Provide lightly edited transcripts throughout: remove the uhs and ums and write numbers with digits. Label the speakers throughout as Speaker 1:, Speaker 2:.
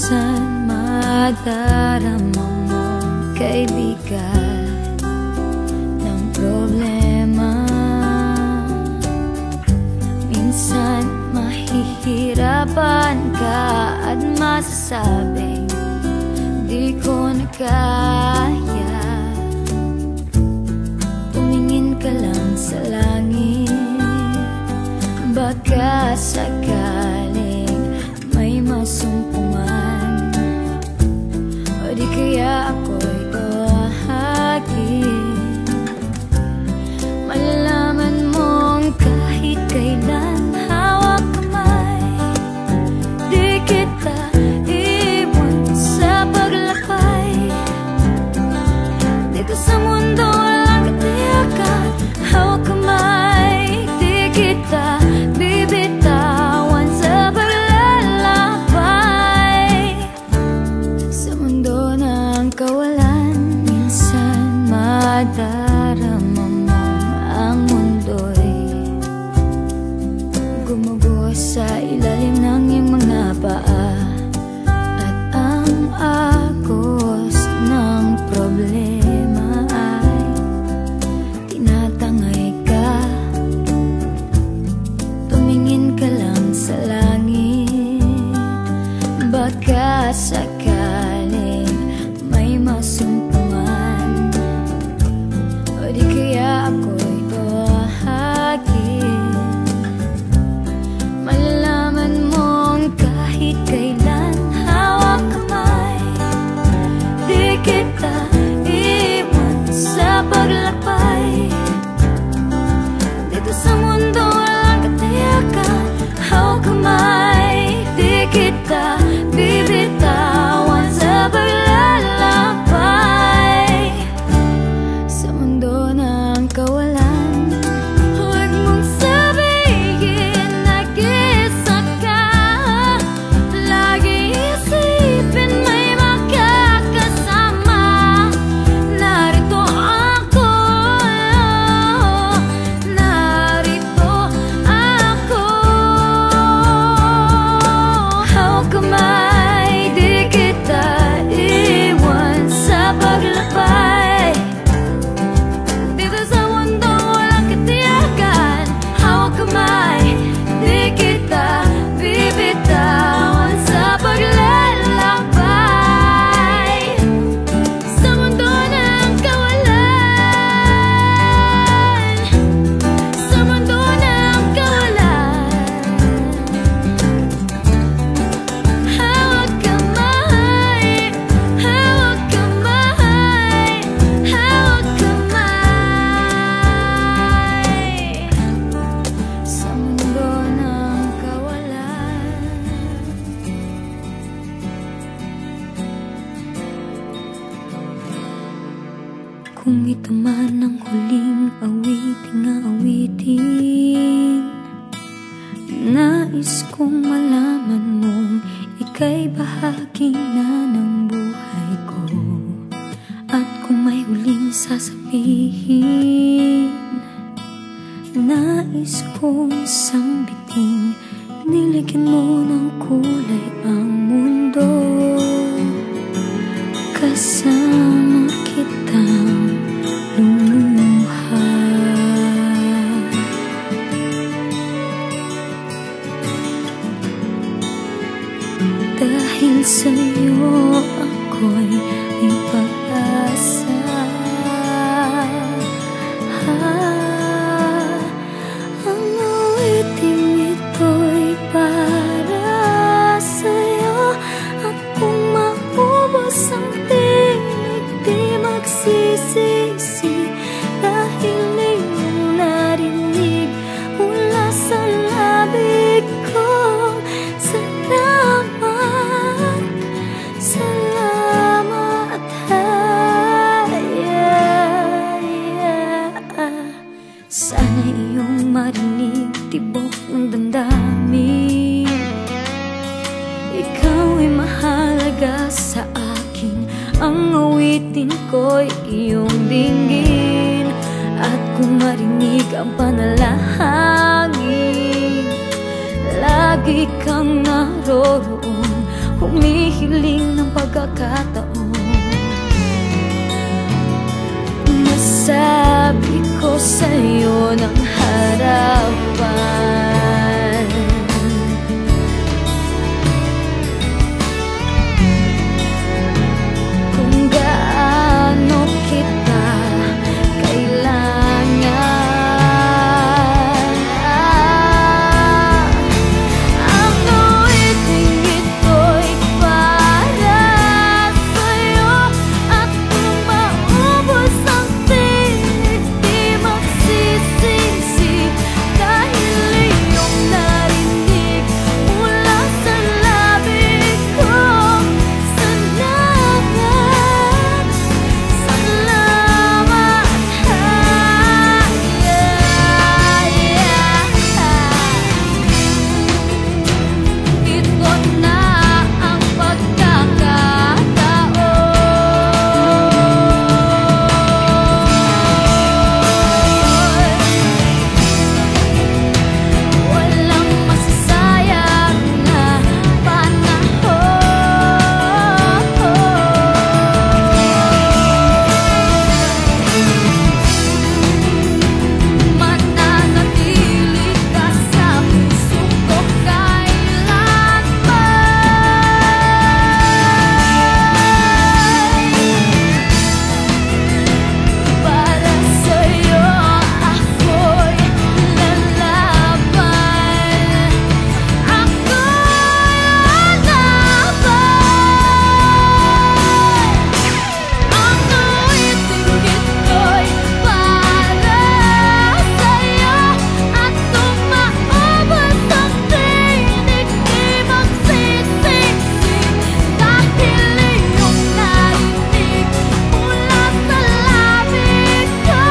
Speaker 1: minsan madarama mo kay bigat ng problema. Minsan mahihirapan ka at masasabing di ko na kaya. Tumingin ka lang sa langit, baka sakaling may masumpungan, o di kaya ako'y bahagi. Malalaman mong kahit kailan hawak kamay, di kita iwan sa paglakbay. Dito sa mundo walang katiyakan, hawak kamay, di kita bibitawan sa paglalakbay. Sa mundo ng kawalan, minsan madarama mo ang mundo'y gumuguho sa ilalim ng iyong mga paa, at ang agos ng problema ay tinatangay ka. Tumingin ka lang sa langit, baka sakaling may masumpungan, o di kaya ako'y bahagi. Malalaman mong kahit kailan hawak kamay, di kita iwan sa paglakbay. Dito sa mundo walang katiyakan, hawak kamay, di kita bibitawan sa paglalakbay. Sa mundo ng kawalan, huwag mong sabihin nag-isa ka. Lagi isipin may makakasama. Narito ako, narito ako. Hawak kamay, di kita iwan sa paglakbay. Dito sa mundo walang katiyakan, hawak kamay, di kita bibitawan sa paglalakbay. Sa mundo ng kawalan, sa mundo ng kawalan, hawak kamay, hawak kamay, hawak kamay. Sa mundo ng kawalan. Kung ito man ang huling awiting, nais kong malaman mong ika'y bahagi na ng buhay ko. At kung may huling sasabihin, nais kong sambiting, niligyan mo ng kulay ang mundo. Kasama kitang lumuha. Dahil sa'yo ako'y may pag-asa. Ang awiting ito'y para sa'yo. At kung maubos ang tinig, di magsisisi, dahil iyong narinig mula sa labig ko. Salamat, salamat, sana iyong marinig tibok ng damdamin. Ikaw ay mahalaga sa akin, ang awitin ko'y iyong dinggin. At kung marinig ang panalangin, lagi kang naroroon, humihiling ng pagkakataon. Masabi ko sa'yo ng harapan, kung gaano kita kailangan. Ang awiting ito'y para sa'yo, at kung maubos ang tinig, di magsisisi, dahil iyong narinig mula sa labi ko. Salamat, salamat, ito na ang pagkakataon. Walang masasayang na panahon. Mananatili ka sa puso ko kailanman. Para sa'yo ako'y lalaban. Ako'y lalaban. Ang awiting ito'y para sa'yo, at kung maubos ang tinig, di magsisisi, dahil iyong narinig mula sa labi ko.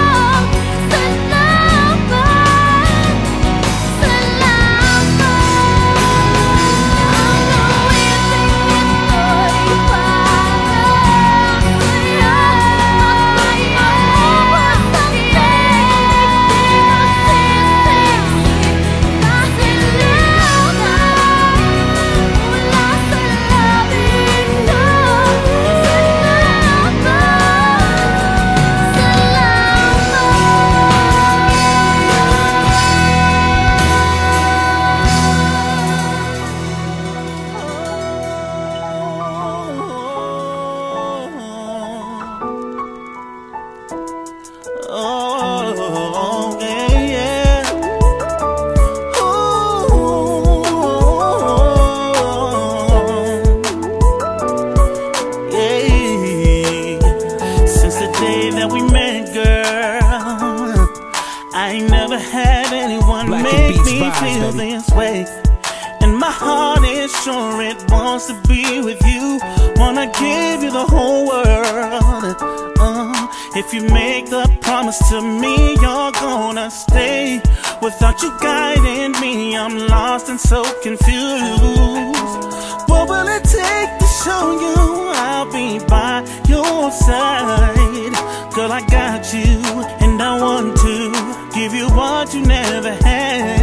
Speaker 1: Salamat, salamat. Ang awiting ito'y para sa'yo, at kung maubos ang tinig, di magsisisi, dahil iyong narinig mula sa labi ko.
Speaker 2: Oh, yeah, yeah. Yeah. Since the day that we met, girl, I ain't never had anyone
Speaker 3: Black and
Speaker 2: make
Speaker 3: Beats
Speaker 2: me
Speaker 3: vibes,
Speaker 2: feel
Speaker 3: baby.
Speaker 2: this way. And my heart is sure it wants to be with you. Wanna give you the whole world. If you make the promise to me, you're gonna stay. Without you guiding me, I'm lost and so confused. What will it take to show you I'll be by your side? Girl, I got you, and I want to give you what you never had.